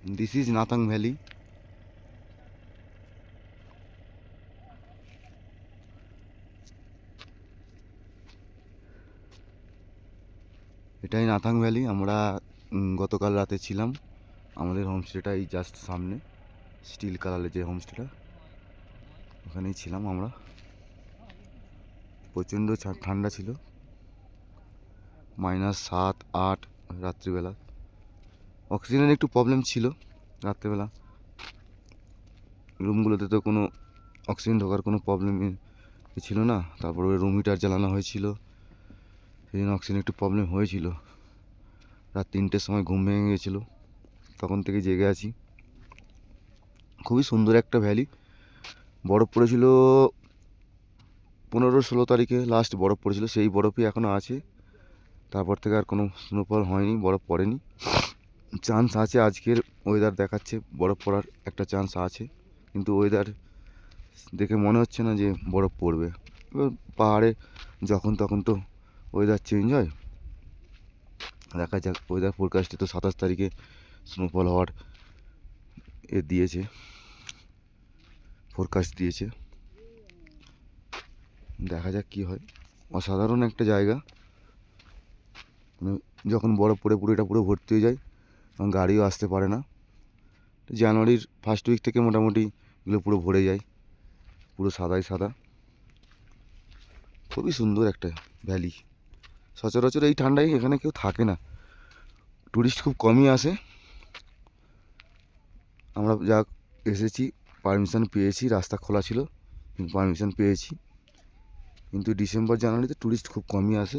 This is Nathang valley. এটাই Nathang valley. আমরা গতকাল রাতে ছিলাম। আমাদের হোমস্টেটা এই জাস্ট সামনে, স্টিল কালারের যে হোমস্টেটা, ওখানেই ছিলাম আমরা। প্রচণ্ড ঠান্ডা ছিল, -7-8 রাত্রিবেলা। অক্সিজেনের একটু প্রবলেম ছিল রাত্রিবেলা। রুমগুলোতে তো কোনো অক্সিজেন ঢোকার কোনো প্রবলেম ছিল না। তারপরে রুম হিটার জ্বালানো হয়েছিল, সেই জন্য অক্সিজেন একটু প্রবলেম হয়েছিল। রাত 3টের সময় ঘুম ভেঙে গেছিলো, তখন থেকে জেগে আছি। খুবই সুন্দর একটা ভ্যালি। বরফ পড়েছিল 15-16 তারিখে, লাস্ট বরফ পড়েছিল, সেই বরফই এখনও আছে। তারপর থেকে আর কোনো স্নোফল হয়নি, বরফ পড়েনি। চান্স আছে, আজকের ওয়েদার দেখাচ্ছে বরফ পড়ার একটা চান্স আছে, কিন্তু ওয়েদার দেখে মনে হচ্ছে না যে বরফ পড়বে। এবার পাহাড়ে যখন তখন তো ওয়েদার চেঞ্জ হয়, দেখা যাক। ওয়েদার ফোরকাস্টে তো 27 তারিখে স্নোফল হওয়ার দিয়েছে, ফোরকাস্ট দিয়েছে। দেখা যাক কী হয়। অসাধারণ একটা জায়গা। মানে যখন বরফ পড়ে পুরো এটা পুরো ভর্তি হয়ে যায়, তখন গাড়িও আসতে পারে না। জানুয়ারির ফার্স্ট উইক থেকে মোটামুটি এগুলো পুরো ভরে যায়, পুরো সাদাই সাদা। খুবই সুন্দর একটা ভ্যালি। সচরাচর এই ঠান্ডায় এখানে কেউ থাকে না, টুরিস্ট খুব কমই আসে। আমরা যা এসেছি, পারমিশন পেয়েছি, রাস্তা খোলা ছিল, পারমিশন পেয়েছি। কিন্তু ডিসেম্বর জানুয়ারিতে টুরিস্ট খুব কমই আসে।